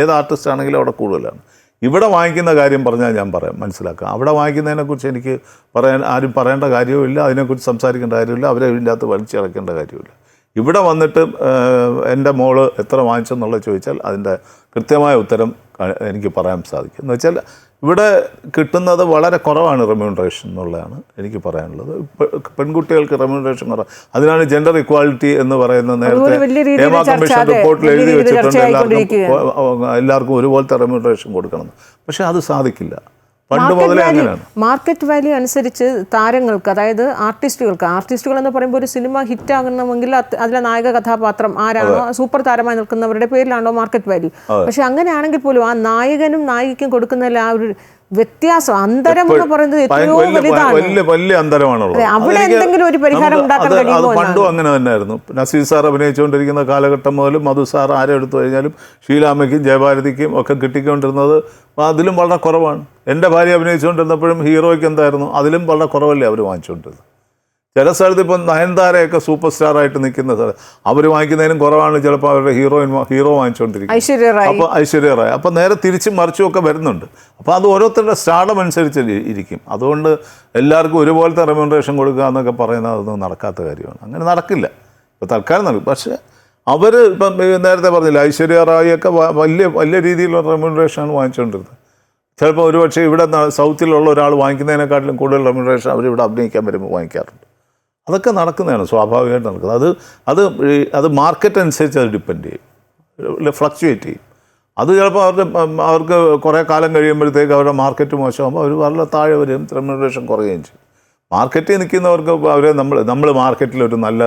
ഏത് ആർട്ടിസ്റ്റ് ആണെങ്കിലും അവിടെ കൂടുതലാണ്. ഇവിടെ വാങ്ങിക്കുന്ന കാര്യം പറഞ്ഞാൽ ഞാൻ മനസ്സിലാക്കാം. അവിടെ വാങ്ങിക്കുന്നതിനെക്കുറിച്ച് എനിക്ക് ആരും പറയേണ്ട കാര്യവുമില്ല, അതിനെക്കുറിച്ച് സംസാരിക്കേണ്ട കാര്യമില്ല, അവരെ ഇതിൻ്റെ അകത്ത് വലിച്ചിറക്കേണ്ട കാര്യമില്ല. ഇവിടെ വന്നിട്ട് എൻ്റെ മോള് എത്ര വാങ്ങിച്ചെന്നുള്ളത് ചോദിച്ചാൽ അതിൻ്റെ കൃത്യമായ ഉത്തരം എനിക്ക് പറയാൻ സാധിക്കും. എന്ന് വെച്ചാൽ ഇവിടെ കിട്ടുന്നത് വളരെ കുറവാണ് റെമ്യൂണറേഷൻ എന്നുള്ളതാണ് എനിക്ക് പറയാനുള്ളത്. പെൺകുട്ടികൾക്ക് റെമ്യൂണറേഷൻ കുറവ്. അതിനാണ് ജെൻഡർ ഇക്വാളിറ്റി എന്ന് പറയുന്നത്. നേരത്തെ ഹേമ കമ്മീഷൻ റിപ്പോർട്ടിൽ എഴുതി വെച്ചിട്ടുണ്ട് എല്ലാവർക്കും ഒരുപോലത്തെ റെമ്യൂണറേഷൻ കൊടുക്കണം. പക്ഷേ അത് സാധിക്കില്ല. പണ്ട് മുതലേ അങ്ങനെയാണ്. മാർക്കറ്റ് വാല്യൂ അനുസരിച്ച് താരങ്ങൾക്ക്, അതായത് ആർട്ടിസ്റ്റുകൾ എന്ന് പറയുമ്പോൾ ഒരു സിനിമ ഹിറ്റ് ആകണമെങ്കിൽ അതിലെ നായക കഥാപാത്രം ആരാണോ സൂപ്പർ താരമായി നിൽക്കുന്നവരുടെ പേരിലാണോ മാർക്കറ്റ് വാല്യൂ. പക്ഷെ അങ്ങനെയാണെങ്കിൽ പോലും ആ നായകനും നായികയ്ക്കും കൊടുക്കുന്നതിൽ ആ ഒരു വ്യത്യാസം, അന്തരം എന്ന് പറയുന്നത് എത്രയോ വലുതാണ്. വലിയ അന്തരമാണുള്ളത്. അവിടെ എന്തെങ്കിലും ഒരു പരിഹാരം ഉണ്ടാക്കാൻ കഴിയുമോ? അത് പണ്ടും അങ്ങനെ തന്നെയായിരുന്നു. നസീർ സാർ അഭിനയിച്ചുകൊണ്ടിരിക്കുന്ന കാലഘട്ടം മുതലും മധു സാർ ആരെ എടുത്തു കഴിഞ്ഞാലും ഷീലാമ്മയ്ക്കും ജയഭാരതിക്കും ഒക്കെ കിട്ടിക്കൊണ്ടിരുന്നത് അതിലും വളരെ കുറവാണ്. എൻ്റെ ഭാര്യ അഭിനയിച്ചുകൊണ്ടിരുന്നപ്പോഴും ഹീറോയ്ക്ക് എന്തായിരുന്നു, അതിലും വളരെ കുറവല്ലേ അവർ വാങ്ങിച്ചുകൊണ്ടിരുന്നത്. ചില സ്ഥലത്ത് ഇപ്പം നയൻതാരയൊക്കെ സൂപ്പർ സ്റ്റാറായിട്ട് നിൽക്കുന്ന സ്ഥലം അവർ വാങ്ങിക്കുന്നതിനും കുറവാണ് ചിലപ്പോൾ അവരുടെ ഹീറോ വാങ്ങിച്ചുകൊണ്ടിരിക്കുന്നത്. അപ്പോൾ ഐശ്വര്യ റായ്. അപ്പോൾ നേരെ തിരിച്ചും മറിച്ചും ഒക്കെ വരുന്നുണ്ട്. അപ്പോൾ അത് ഓരോരുത്തരുടെ സ്റ്റാർഡം അനുസരിച്ച് ഇരിക്കും. അതുകൊണ്ട് എല്ലാവർക്കും ഒരുപോലത്തെ റെമ്യൂണറേഷൻ കൊടുക്കുക എന്നൊക്കെ പറയുന്നത് അതൊന്നും നടക്കാത്ത കാര്യമാണ്. അങ്ങനെ നടക്കില്ല. ഇപ്പോൾ തൽക്കാലം നടക്കും. പക്ഷേ അവർ ഇപ്പം നേരത്തെ പറഞ്ഞില്ല, ഐശ്വര്യ റായിയൊക്കെ വലിയ രീതിയിലുള്ള റെമ്യൂണറേഷനാണ് വാങ്ങിച്ചുകൊണ്ടിരുന്നത്. ചിലപ്പോൾ ഒരുപക്ഷെ ഇവിടെ സൗത്തിലുള്ള ഒരാൾ വാങ്ങിക്കുന്നതിനെക്കാട്ടിലും കൂടുതൽ റെമ്യൂണറേഷൻ അവരിവിടെ അഭിനയിക്കാൻ വരുമ്പോൾ വാങ്ങിക്കാറുണ്ട്. അതൊക്കെ നടക്കുന്നതാണ്, സ്വാഭാവികമായിട്ട് നടക്കുന്നത്. അത് മാർക്കറ്റ് അനുസരിച്ച് അത് ഡിപ്പെൻഡ് ചെയ്യും, ഫ്ലക്ച്വേറ്റ് ചെയ്യും. അത് ചിലപ്പോൾ അവർക്ക് കുറേ കാലം കഴിയുമ്പോഴത്തേക്ക് അവരുടെ മാർക്കറ്റ് മോശമാകുമ്പോൾ അവർ വളരെ താഴെ വരും, റെമ്യൂണറേഷൻ കുറയുകയും ചെയ്യും. മാർക്കറ്റിൽ നിൽക്കുന്നവർക്ക് നമ്മൾ മാർക്കറ്റിൽ ഒരു നല്ല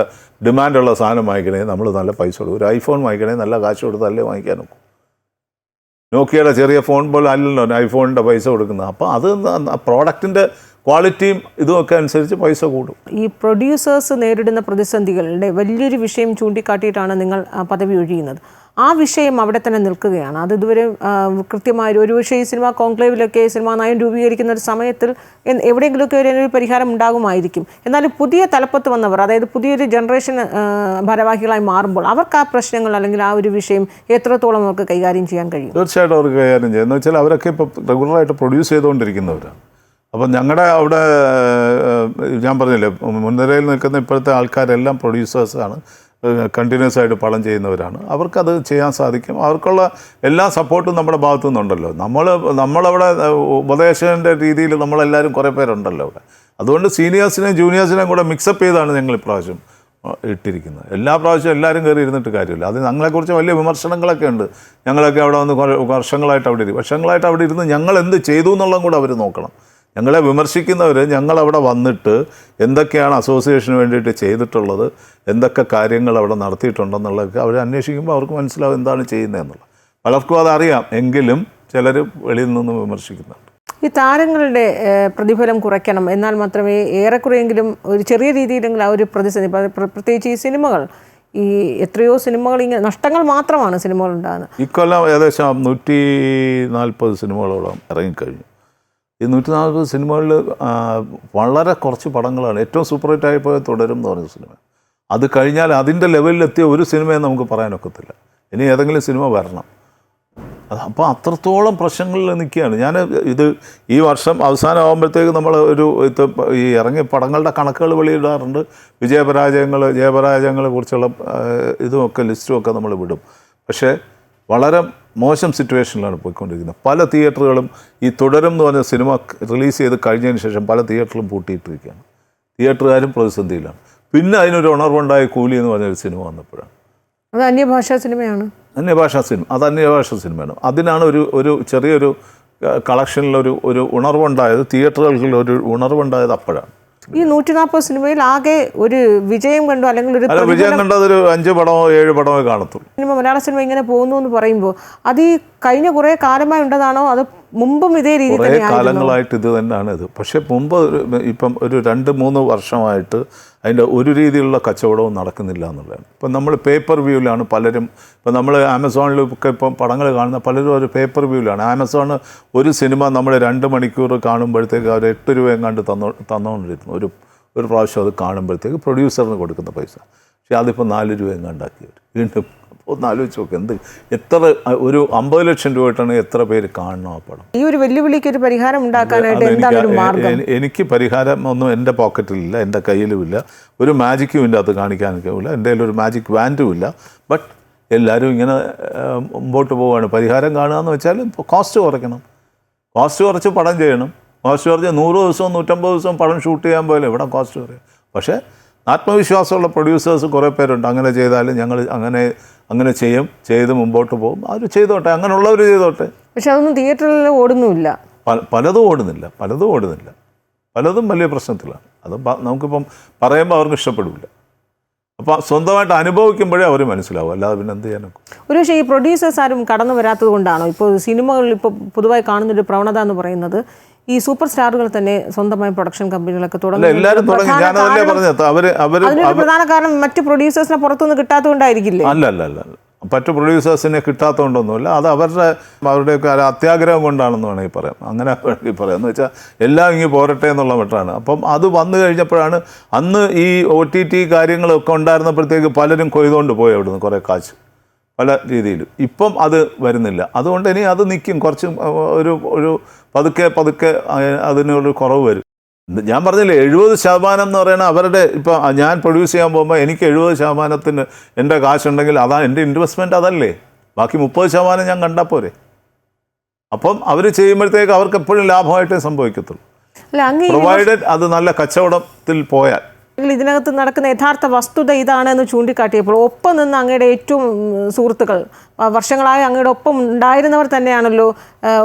ഡിമാൻഡുള്ള സാധനം വാങ്ങിക്കണേ നമ്മൾ നല്ല പൈസ കൊടുക്കും. ഒരു ഐഫോൺ വാങ്ങിക്കണേ നല്ല കാശ് കൊടുത്തല്ലേ വാങ്ങിക്കാൻ നോക്കും. നോക്കിയയുടെ ചെറിയ ഫോൺ പോലെ അല്ലല്ലോ ഐഫോണിൻ്റെ പൈസ കൊടുക്കുന്നത്. അപ്പോൾ അത് പ്രോഡക്റ്റിൻ്റെ ക്വാളിറ്റിയും ഇതുമൊക്കെ അനുസരിച്ച് പൈസ കൂടും. ഈ പ്രൊഡ്യൂസേഴ്സ് നേരിടുന്ന പ്രതിസന്ധികളുടെ വലിയൊരു വിഷയം ചൂണ്ടിക്കാട്ടിയിട്ടാണ് നിങ്ങൾ പദവി ഒഴിയുന്നത്. ആ വിഷയം അവിടെ തന്നെ നിൽക്കുകയാണ്. അത് ഇതുവരെ കൃത്യമായ ഒരു പക്ഷേ ഈ സിനിമ കോൺക്ലേവിലൊക്കെ സിനിമാ നയം രൂപീകരിക്കുന്ന ഒരു സമയത്തിൽ എവിടെയെങ്കിലുമൊക്കെ ഒരു പരിഹാരം ഉണ്ടാകുമായിരിക്കും. എന്നാലും പുതിയ തലപ്പത്ത് വന്നവർ, അതായത് പുതിയൊരു ജനറേഷൻ ഭാരവാഹികളായി മാറുമ്പോൾ അവർക്ക് ആ പ്രശ്നങ്ങൾ അല്ലെങ്കിൽ ആ ഒരു വിഷയം എത്രത്തോളം അവർക്ക് കൈകാര്യം ചെയ്യാൻ കഴിയും? തീർച്ചയായിട്ടും അവർക്ക് കൈകാര്യം ചെയ്യും. എന്ന് വെച്ചാൽ അവരൊക്കെ ഇപ്പോൾ റെഗുലറായിട്ട് പ്രൊഡ്യൂസ് ചെയ്തുകൊണ്ടിരിക്കുന്നവരാണ്. അപ്പം ഞങ്ങളുടെ അവിടെ ഞാൻ പറഞ്ഞില്ലേ, മുൻനിരയിൽ നിൽക്കുന്ന ഇപ്പോഴത്തെ ആൾക്കാരെല്ലാം പ്രൊഡ്യൂസേഴ്സാണ്, കണ്ടിന്യൂസ് ആയിട്ട് പടം ചെയ്യുന്നവരാണ്. അവർക്കത് ചെയ്യാൻ സാധിക്കും. അവർക്കുള്ള എല്ലാ സപ്പോർട്ടും നമ്മുടെ ഭാഗത്തു നിന്നുണ്ടല്ലോ. നമ്മളവിടെ ഉപദേശൻ്റെ രീതിയിൽ നമ്മളെല്ലാവരും കുറേ പേരുണ്ടല്ലോ അവിടെ. അതുകൊണ്ട് സീനിയേഴ്സിനെയും ജൂനിയേഴ്സിനെയും കൂടെ മിക്സപ്പ് ചെയ്താണ് ഞങ്ങൾ ഇപ്രാവശ്യം ഇട്ടിരിക്കുന്നത്. എല്ലാ പ്രാവശ്യവും എല്ലാവരും കയറി ഇരുന്നിട്ട് കാര്യമില്ല. അത് ഞങ്ങളെക്കുറിച്ച് വലിയ വിമർശനങ്ങളൊക്കെ ഉണ്ട്. ഞങ്ങളൊക്കെ അവിടെ വന്ന് വർഷങ്ങളായിട്ട് അവിടെ ഇരുന്ന് ഞങ്ങൾ എന്ത് ചെയ്തു എന്നുള്ളതും കൂടെ അവർ നോക്കണം. ഞങ്ങളെ വിമർശിക്കുന്നവർ ഞങ്ങളവിടെ വന്നിട്ട് എന്തൊക്കെയാണ് അസോസിയേഷന് വേണ്ടിയിട്ട് ചെയ്തിട്ടുള്ളത്, എന്തൊക്കെ കാര്യങ്ങൾ അവിടെ നടത്തിയിട്ടുണ്ടെന്നുള്ളതൊക്കെ അവർ അന്വേഷിക്കുമ്പോൾ അവർക്ക് മനസ്സിലാവും എന്താണ് ചെയ്യുന്നതെന്നുള്ളത്. പലർക്കും അതറിയാം, എങ്കിലും ചിലർ വെളിയിൽ നിന്ന് വിമർശിക്കുന്നുണ്ട്. ഈ താരങ്ങളുടെ പ്രതിഫലം കുറയ്ക്കണം, എന്നാൽ മാത്രമേ ഏറെക്കുറെയെങ്കിലും ഒരു ചെറിയ രീതിയിലെങ്കിലും ആ ഒരു പ്രതിസന്ധി, പ്രത്യേകിച്ച് ഈ സിനിമകൾ, ഈ എത്രയോ സിനിമകൾ ഇങ്ങനെ നഷ്ടങ്ങൾ മാത്രമാണ് സിനിമകൾ ഉണ്ടാകുന്നത്. ഇക്കൊല്ലം ഏകദേശം 140 സിനിമകളോളം ഇറങ്ങിക്കഴിഞ്ഞു. ഈ 140 സിനിമകളിൽ വളരെ കുറച്ച് പടങ്ങളാണ്. ഏറ്റവും സൂപ്പർ ഹിറ്റായി പോയ തുടരും എന്ന് പറഞ്ഞ സിനിമ. അത് കഴിഞ്ഞാൽ അതിൻ്റെ ലെവലിലെത്തിയ ഒരു സിനിമയെ നമുക്ക് പറയാനൊക്കത്തില്ല. ഇനി ഏതെങ്കിലും സിനിമ വരണം. അപ്പോൾ അത്രത്തോളം പ്രശ്നങ്ങളിൽ നിൽക്കുകയാണ്. ഞാൻ ഈ വർഷം അവസാനമാകുമ്പോഴത്തേക്ക് നമ്മൾ ഈ ഇറങ്ങിയ പടങ്ങളുടെ കണക്കുകൾ വെളിയിടാറുണ്ട്. ജയപരാജയങ്ങളെ കുറിച്ചുള്ള ഇതുമൊക്കെ ലിസ്റ്റുമൊക്കെ നമ്മൾ വിടും. പക്ഷേ വളരെ മോശം സിറ്റുവേഷനിലാണ് പോയിക്കൊണ്ടിരിക്കുന്നത്. പല തിയേറ്ററുകളും ഈ തുടരും എന്ന് പറഞ്ഞ സിനിമ റിലീസ് ചെയ്ത് കഴിഞ്ഞതിന് ശേഷം പല തിയേറ്ററിലും പൂട്ടിയിട്ടിരിക്കുകയാണ്. തിയേറ്ററുകാരും പ്രതിസന്ധിയിലാണ്. പിന്നെ അതിനൊരു ഉണർവുണ്ടായ കൂലി എന്ന് പറഞ്ഞൊരു സിനിമ വന്നപ്പോഴാണ്. അത് അന്യഭാഷാ സിനിമയാണ്. അന്യഭാഷാ സിനിമയാണ്. അതിനാണ് ഒരു ചെറിയൊരു കളക്ഷനിലൊരു ഉണർവുണ്ടായത്, തിയേറ്ററുകൾക്കുള്ള ഒരു ഉണർവുണ്ടായത് അപ്പോഴാണ്. ഈ 140 സിനിമയിൽ ആകെ ഒരു വിജയം കണ്ടു, അല്ലെങ്കിൽ ഒരു വിജയം കണ്ടതൊരു 5 പടമോ 7 പടമോ കാണത്തുള്ളൂ. സിനിമ, മലയാള സിനിമ ഇങ്ങനെ പോകുന്നു എന്ന് പറയുമ്പോൾ അത് ഈ കഴിഞ്ഞ കുറേ കാലമായി ഉണ്ടതാണോ, അത് മുമ്പും ഇതേ രീതി കുറേ കാലങ്ങളായിട്ട് ഇത് തന്നെയാണ് ഇത്. പക്ഷേ മുമ്പ് ഇപ്പം ഒരു 2-3 വർഷമായിട്ട് അതിൻ്റെ ഒരു രീതിയിലുള്ള കച്ചവടവും നടക്കുന്നില്ല എന്നുള്ളതാണ്. ഇപ്പം നമ്മൾ പേപ്പർ വ്യൂവിലാണ് പലരും. ഇപ്പം നമ്മൾ ആമസോണിലൊക്കെ ഇപ്പം പടങ്ങൾ കാണുന്ന പലരും ഒരു പേപ്പർ വ്യൂവിലാണ്. ആമസോൺ ഒരു സിനിമ നമ്മൾ 2 മണിക്കൂർ കാണുമ്പോഴത്തേക്ക് അവർ 8 രൂപ എങ്ങാണ്ട് തന്നുകൊണ്ടിരുന്നു. ഒരു പ്രാവശ്യം അത് കാണുമ്പോഴത്തേക്ക് പ്രൊഡ്യൂസറിന് കൊടുക്കുന്ന പൈസ. പക്ഷേ അതിപ്പോൾ 4 രൂപ എങ്ങാണ്ടാക്കി അവർ. വീണ്ടും ഒന്ന് ആലോചിച്ച് നോക്ക്, എത്ര ഒരു 50 ലക്ഷം രൂപ ഇട്ടാണെങ്കിൽ എത്ര പേര് കാണണം ആ പടം. ഈ ഒരു വെല്ലുവിളിക്ക് ഒരു പരിഹാരം ഉണ്ടാക്കാനായിട്ട് എന്താണ് ഒരു മാർഗം? എനിക്ക് പരിഹാരം ഒന്നും എൻ്റെ പോക്കറ്റിലില്ല, എൻ്റെ കയ്യിലുമില്ല, ഒരു മാജിക്കും ഇല്ല, അത് കാണിക്കാനൊക്കെയില്ല, എൻ്റെ കയ്യിൽ ഒരു മാജിക് വാൻഡും ഇല്ല. ബട്ട് എല്ലാവരും ഇങ്ങനെ മുമ്പോട്ട് പോവുകയാണ്. പരിഹാരം കാണുക എന്ന് വെച്ചാൽ കോസ്റ്റ് കുറയ്ക്കണം. കോസ്റ്റ് കുറച്ച് പടം ചെയ്യണം. കോസ്റ്റ് കുറച്ച് 100 ദിവസവും 150 ദിവസവും പടം ഷൂട്ട് ചെയ്യാൻ പോയാലും ഇവിടെ കോസ്റ്റ് കുറയും. പക്ഷേ ആത്മവിശ്വാസമുള്ള പ്രൊഡ്യൂസേഴ്സ് കുറേ പേരുണ്ട്. അങ്ങനെ ചെയ്താലും ഞങ്ങൾ അങ്ങനെ ചെയ്ത് മുമ്പോട്ട് പോകും. അവർ ചെയ്തോട്ടെ, അങ്ങനെയുള്ളവർ ചെയ്തോട്ടെ. പക്ഷെ അതൊന്നും തിയേറ്ററിൽ ഓടുന്നുമില്ല. പലതും ഓടുന്നില്ല. പലതും വലിയ പ്രശ്നത്തിലാണ്. അത് നമുക്കിപ്പം പറയുമ്പോൾ അവർക്ക് ഇഷ്ടപ്പെടില്ല. അപ്പോൾ സ്വന്തമായിട്ട് അനുഭവിക്കുമ്പോഴേ അവർ മനസ്സിലാവും, അല്ലാതെ പിന്നെ എന്ത് ചെയ്യാനൊക്കെ. ഒരു പക്ഷേ ഈ പ്രൊഡ്യൂസേഴ്സ് ആരും കടന്നു വരാത്തത് കൊണ്ടാണോ ഇപ്പോൾ സിനിമകളിൽ ഇപ്പോൾ പൊതുവായി കാണുന്നൊരു പ്രവണത എന്ന് പറയുന്നത് ഈ സൂപ്പർ സ്റ്റാറുകൾ തന്നെ സ്വന്തമായ പ്രൊഡക്ഷൻ കമ്പനികളൊക്കെ തുടങ്ങി? പ്രധാന കാരണം മറ്റ് പ്രൊഡ്യൂസേഴ്സിനെ പുറത്തുനിന്ന് കിട്ടാത്തതുകൊണ്ടായിരിക്കില്ലേ? അല്ല, മറ്റു പ്രൊഡ്യൂസേഴ്സിനെ കിട്ടാത്തതുകൊണ്ടൊന്നുമില്ല. അത് അവരുടെയൊക്കെ അത്യാഗ്രഹം കൊണ്ടാണെന്ന് വേണമെങ്കിൽ പറയാം. അങ്ങനെ വേണമെങ്കിൽ പറയാം. എന്ന് വെച്ചാൽ എല്ലാം ഇങ്ങനെ പോരട്ടെ എന്നുള്ള മട്ടാണ്. അപ്പം അത് വന്നു കഴിഞ്ഞപ്പോഴാണ്, അന്ന് ഈ OTT കാര്യങ്ങളൊക്കെ ഉണ്ടായിരുന്നപ്പോഴത്തേക്ക് പലരും കൊയ്തുകൊണ്ട് പോയി അവിടുന്ന് കുറേ കാശ് പല രീതിയിലും. ഇപ്പം അത് വരുന്നില്ല. അതുകൊണ്ട് ഇനി അത് നിൽക്കും. കുറച്ച് ഒരു പതുക്കെ അതിനൊരു കുറവ് വരും. ഞാൻ പറഞ്ഞില്ലേ, 70% എന്ന് പറയുന്നത് അവരുടെ. ഇപ്പം ഞാൻ പ്രൊഡ്യൂസ് ചെയ്യാൻ പോകുമ്പോൾ എനിക്ക് 70% എൻ്റെ കാശുണ്ടെങ്കിൽ അതാണ് എൻ്റെ ഇൻവെസ്റ്റ്മെൻറ്റ്, അതല്ലേ. ബാക്കി 30% ഞാൻ കണ്ടാൽ പോരെ. അപ്പം അവർ ചെയ്യുമ്പോഴത്തേക്ക് അവർക്ക് എപ്പോഴും ലാഭമായിട്ടേ സംഭവിക്കത്തുള്ളൂ, പ്രൊവൈഡഡ് അത് നല്ല കച്ചവടത്തിൽ പോയാൽ. ഇതിനകത്ത് നടക്കുന്ന യഥാർത്ഥ വസ്തുത ഇതാണെന്ന് ചൂണ്ടിക്കാട്ടിയപ്പോൾ ഒപ്പം നിന്ന് അങ്ങയുടെ ഏറ്റവും സുഹൃത്തുക്കൾ, വർഷങ്ങളായി അങ്ങയുടെ ഒപ്പം ഉണ്ടായിരുന്നവർ തന്നെയാണല്ലോ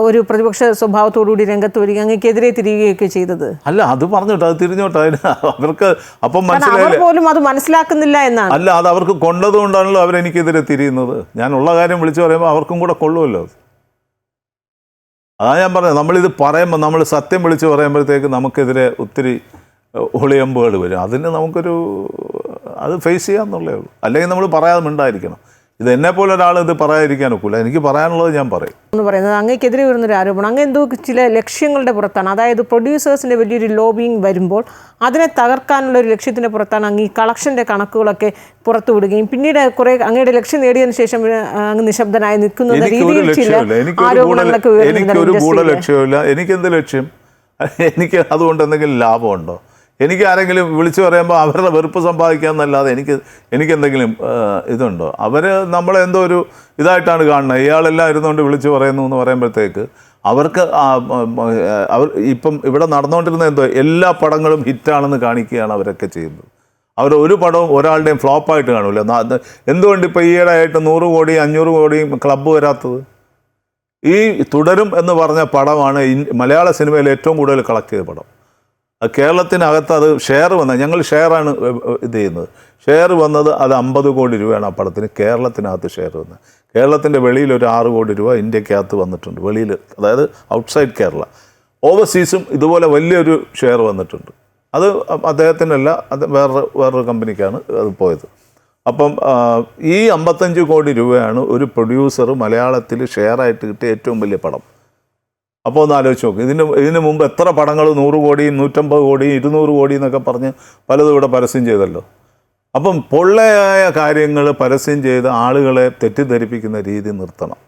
ഒരു പ്രതിപക്ഷ സ്വഭാവത്തോടുകൂടി രംഗത്ത് വരിക, അങ്ങേക്കെതിരെ തിരികുകയൊക്കെ ചെയ്തത്. അല്ല, അത് പറഞ്ഞോട്ടെ, അത് തിരിഞ്ഞോട്ടെ. അവർക്ക് അപ്പം മനസ്സിലായി, പോലും അത് മനസ്സിലാക്കുന്നില്ല എന്നാണ്. അല്ല, അത് അവർക്ക് കൊണ്ടതുകൊണ്ടാണല്ലോ അവരെനിക്കെതിരെ തിരിയുന്നത്. ഞാൻ ഉള്ള കാര്യം വിളിച്ചു പറയുമ്പോൾ അവർക്കും കൂടെ കൊള്ളുമല്ലോ. അതാ ഞാൻ പറഞ്ഞത്, നമ്മളിത് പറയുമ്പോൾ നമ്മൾ സത്യം വിളിച്ച് പറയുമ്പോഴത്തേക്ക് നമുക്കെതിരെ ഒത്തിരി ഒളിയമ്പുകൾ വരും. അതിന് നമുക്കൊരു അത് ഫേസ് ചെയ്യാമെന്നുള്ളേ ഉള്ളൂ. അല്ലെങ്കിൽ നമ്മൾ പറയാതെ മിണ്ടായിരിക്കണം. ഇത് എന്നെപ്പോലെ ഒരാൾ ഇത് പറയാതിരിക്കാൻ ഒക്കില്ല. എനിക്ക് പറയാനുള്ളത് ഞാൻ പറയും എന്ന് പറയുന്നത് അങ്ങേക്കെതിരെ വരുന്നൊരു ആരോപണം അങ്ങ് എന്തോ ചില ലക്ഷ്യങ്ങളുടെ പുറത്താണ്. അതായത് പ്രൊഡ്യൂസേഴ്സിൻ്റെ വലിയൊരു ലോബിങ് വരുമ്പോൾ അതിനെ തകർക്കാനുള്ള ഒരു ലക്ഷ്യത്തിൻ്റെ പുറത്താണ് അങ്ങ് ഈ കളക്ഷൻ്റെ കണക്കുകളൊക്കെ പുറത്തു വിടുകയും പിന്നീട് കുറേ അങ്ങയുടെ ലക്ഷ്യം നേടിയതിനു ശേഷം അങ്ങ് നിശബ്ദനായി നിൽക്കുന്ന രീതിയിൽ ചില ആരോപണങ്ങളൊക്കെ എനിക്കൊരു ഗൂഢലക്ഷ്യമില്ല. എനിക്കെന്ത് ലക്ഷ്യം? എനിക്ക് അതുകൊണ്ട് എന്തെങ്കിലും ലാഭമുണ്ടോ? എനിക്ക് ആരെങ്കിലും വിളിച്ചു പറയുമ്പോൾ അവരുടെ വെറുപ്പ് സമ്പാദിക്കാമെന്നല്ലാതെ എനിക്കെന്തെങ്കിലും ഇതുണ്ടോ? അവർ നമ്മളെന്തോ ഒരു ഇതായിട്ടാണ് കാണുന്നത്. ഇയാളെല്ലാം ഇരുന്നുകൊണ്ട് വിളിച്ചു പറയുന്നു എന്ന് പറയുമ്പോഴത്തേക്ക് അവർക്ക് ഇപ്പം ഇവിടെ നടന്നുകൊണ്ടിരുന്ന എന്തോ എല്ലാ പടങ്ങളും ഹിറ്റാണെന്ന് കാണിക്കുകയാണ് അവരൊക്കെ ചെയ്യുന്നത്. അവർ ഒരു പടവും ഒരാളുടെയും ഫ്ലോപ്പായിട്ട് കാണില്ല. എന്തുകൊണ്ട് ഇപ്പോൾ ഈയിടെ ആയിട്ട് 100 കോടി 500 കോടിയും ക്ലബ്ബ് വരാത്തത്? ഈ തുടരും എന്ന് പറഞ്ഞ പടമാണ് മലയാള സിനിമയിൽ ഏറ്റവും കൂടുതൽ കളക്ട് ചെയ്ത പടം. കേരളത്തിനകത്ത് അത് ഷെയർ വന്നത്, ഞങ്ങൾ ഷെയറാണ് ഇത് ചെയ്യുന്നത്. ഷെയർ വന്നത് അത് 50 കോടി രൂപയാണ് ആ പടത്തിന് കേരളത്തിനകത്ത് ഷെയർ വന്നത്. കേരളത്തിൻ്റെ വെളിയിൽ ഒരു 6 കോടി രൂപ ഇന്ത്യക്കകത്ത് വന്നിട്ടുണ്ട്, വെളിയിൽ, അതായത് ഔട്ട്സൈഡ് കേരള. ഓവർസീസും ഇതുപോലെ വലിയൊരു ഷെയർ വന്നിട്ടുണ്ട്. അത് അദ്ദേഹത്തിനല്ല, അത് വേറൊരു കമ്പനിക്കാണ് അത് പോയത്. അപ്പം ഈ 55 കോടി രൂപയാണ് ഒരു പ്രൊഡ്യൂസർ മലയാളത്തിൽ ഷെയറായിട്ട് കിട്ടിയ ഏറ്റവും വലിയ പടം. അപ്പോൾ ഒന്ന് ആലോചിച്ച് നോക്ക്. ഇതിന് മുമ്പ് എത്ര പടങ്ങൾ 100 കോടിയും 150 കോടിയും 200 കോടി എന്നൊക്കെ പറഞ്ഞ് പലതും ഇവിടെ പരസ്യം ചെയ്തല്ലോ. അപ്പം പൊള്ളയായ കാര്യങ്ങൾ പരസ്യം ചെയ്ത് ആളുകളെ തെറ്റിദ്ധരിപ്പിക്കുന്ന രീതി നിർത്തണം.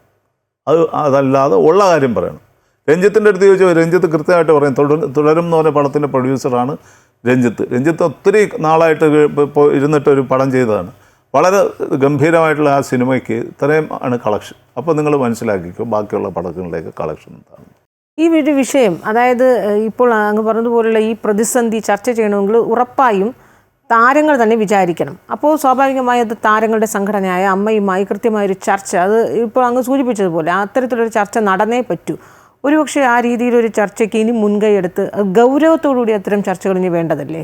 അതല്ലാതെ ഉള്ള കാര്യം പറയണം. രഞ്ജിത്തിൻ്റെ അടുത്ത് ചോദിച്ചാൽ രഞ്ജിത്ത് കൃത്യമായിട്ട് പറയും. തുടരും എന്ന് പറഞ്ഞ പടത്തിൻ്റെ പ്രൊഡ്യൂസറാണ് രഞ്ജിത്ത് ഒത്തിരി നാളായിട്ട് ഇപ്പോൾ ഇരുന്നിട്ടൊരു പടം ചെയ്തതാണ്. വളരെ ഗംഭീരമായിട്ടുള്ള ആ സിനിമയ്ക്ക് ഇത്രയും ആണ് കളക്ഷൻ. അപ്പോൾ നിങ്ങൾ മനസ്സിലാക്കിക്കോ ബാക്കിയുള്ള പടങ്ങളിലേക്ക് കളക്ഷൻ എന്താണ്. ഈ ഒരു വിഷയം, അതായത് ഇപ്പോൾ അങ്ങ് പറഞ്ഞതുപോലുള്ള ഈ പ്രതിസന്ധി ചർച്ച ചെയ്യണമെങ്കിൽ ഉറപ്പായും താരങ്ങൾ തന്നെ വിചാരിക്കണം. അപ്പോൾ സ്വാഭാവികമായി അത് താരങ്ങളുടെ സംഘടനയായ അമ്മയുമായി കൃത്യമായൊരു ചർച്ച, അത് ഇപ്പോൾ അങ്ങ് സൂചിപ്പിച്ചതുപോലെ അത്തരത്തിലൊരു ചർച്ച നടന്നേ പറ്റൂ. ഒരുപക്ഷെ ആ രീതിയിലൊരു ചർച്ചയ്ക്ക് ഇനി മുൻകൈ എടുത്ത് ഗൗരവത്തോടുകൂടി അത്തരം ചർച്ചകൾ ഇനി വേണ്ടതല്ലേ?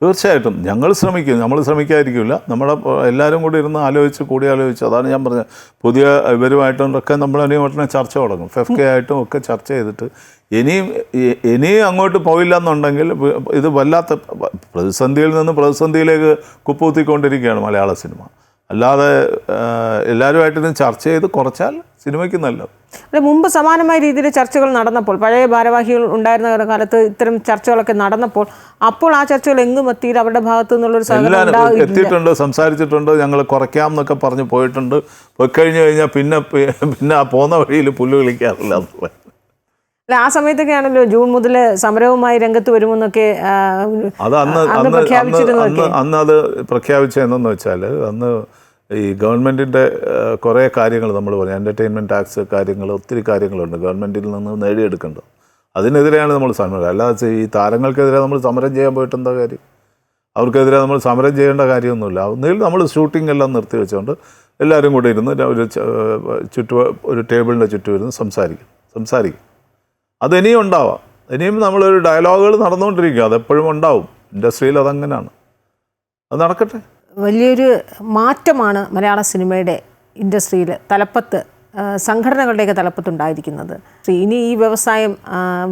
തീർച്ചയായിട്ടും ഞങ്ങൾ ശ്രമിക്കും. നമ്മൾ ശ്രമിക്കാതിരിക്കില്ല. നമ്മുടെ എല്ലാവരും കൂടി ഇരുന്ന് കൂടിയാലോചിച്ച് അതാണ് ഞാൻ പറഞ്ഞത്. പുതിയ ഇവരുമായിട്ടൊക്കെ നമ്മൾ ഇനിയും ചർച്ച തുടങ്ങും. FK ആയിട്ടും ഒക്കെ ചർച്ച ചെയ്തിട്ട് ഇനിയും അങ്ങോട്ട് പോയില്ല എന്നുണ്ടെങ്കിൽ ഇത് വല്ലാത്ത പ്രതിസന്ധിയിൽ നിന്ന് പ്രതിസന്ധിയിലേക്ക് കുപ്പൂത്തിക്കൊണ്ടിരിക്കുകയാണ് മലയാള സിനിമ. അല്ലാതെ എല്ലാവരുമായിട്ടും ചർച്ച ചെയ്ത് കുറച്ചാൽ സിനിമയ്ക്ക് നല്ലത്. മുമ്പ് സമാനമായ രീതിയിൽ ചർച്ചകൾ നടന്നപ്പോൾ, പഴയ ഭാരവാഹികൾ ഉണ്ടായിരുന്ന കാലത്ത് ഇത്തരം ചർച്ചകളൊക്കെ നടന്നപ്പോൾ, അപ്പോൾ ആ ചർച്ചകൾ എങ്ങും എത്തിയിട്ട് അവരുടെ ഭാഗത്തു നിന്നുള്ളൊരു എല്ലാം എത്തിയിട്ടുണ്ട്, സംസാരിച്ചിട്ടുണ്ട്, ഞങ്ങൾ കുറയ്ക്കാം എന്നൊക്കെ പറഞ്ഞ് പോയിട്ടുണ്ട്. പോയി കഴിഞ്ഞാൽ പിന്നെ ആ പോകുന്ന വഴിയിൽ പുല്ല് കളിക്കാറില്ല. അല്ല, ആ സമയത്തൊക്കെയാണല്ലോ ജൂൺ മുതൽ സമരവുമായി രംഗത്ത് വരുമെന്നൊക്കെ അത് അന്ന് അത് പ്രഖ്യാപിച്ചതെന്നു വെച്ചാൽ അന്ന് ഈ ഗവൺമെൻറ്റിൻ്റെ കുറേ കാര്യങ്ങൾ നമ്മൾ പറഞ്ഞു. എൻ്റർടൈൻമെൻറ്റ് ടാക്സ് കാര്യങ്ങൾ, ഒത്തിരി കാര്യങ്ങളുണ്ട് ഗവൺമെൻറ്റിൽ നിന്ന് നേടിയെടുക്കേണ്ടത്. അതിനെതിരെയാണ് നമ്മൾ സമരം. അല്ലാതെ ഈ താരങ്ങൾക്കെതിരെ നമ്മൾ സമരം ചെയ്യാൻ പോയിട്ട് എന്താ കാര്യം? അവർക്കെതിരെ നമ്മൾ സമരം ചെയ്യേണ്ട കാര്യമൊന്നുമില്ല. ഒന്നുകിൽ നമ്മൾ ഷൂട്ടിംഗ് എല്ലാം നിർത്തി വെച്ചുകൊണ്ട് എല്ലാവരും കൂടി ഇരുന്ന് ഒരു ടേബിളിൻ്റെ ചുറ്റും ഇരുന്ന് സംസാരിക്കും. അതിനിയും ഉണ്ടാവാം. ഇനിയും നമ്മളൊരു ഡയലോഗുകൾ നടന്നുകൊണ്ടിരിക്കുക. അതെപ്പോഴും ഉണ്ടാവും. ഇൻഡസ്ട്രിയിൽ അതങ്ങനെയാണ്. അത് നടക്കട്ടെ. വലിയൊരു മാറ്റമാണ് മലയാള സിനിമയുടെ ഇൻഡസ്ട്രിയിൽ തലപ്പത്ത്, സംഘടനകളുടെയൊക്കെ തലപ്പത്തുണ്ടായിരിക്കുന്നത്. ഇനി ഈ വ്യവസായം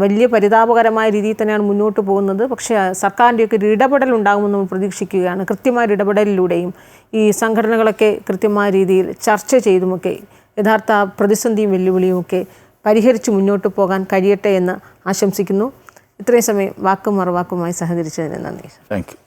വലിയ പരിതാപകരമായ രീതിയിൽ തന്നെയാണ് മുന്നോട്ട് പോകുന്നത്. പക്ഷേ സർക്കാരിൻ്റെയൊക്കെ ഒരു ഇടപെടൽ ഉണ്ടാകുമെന്ന് നമ്മൾ പ്രതീക്ഷിക്കുകയാണ്. കൃത്യമായ ഇടപെടലിലൂടെയും ഈ സംഘടനകളൊക്കെ കൃത്യമായ രീതിയിൽ ചർച്ച ചെയ്തുമൊക്കെ യഥാർത്ഥ പ്രതിസന്ധിയും വെല്ലുവിളിയും ഒക്കെ പരിഹരിച്ച് മുന്നോട്ട് പോകാൻ കഴിയട്ടെ എന്ന് ആശംസിക്കുന്നു. ഇത്രയും സമയം വാക്കും മറുവാക്കുമായി സഹകരിച്ചതിന് നന്ദി. Thank you.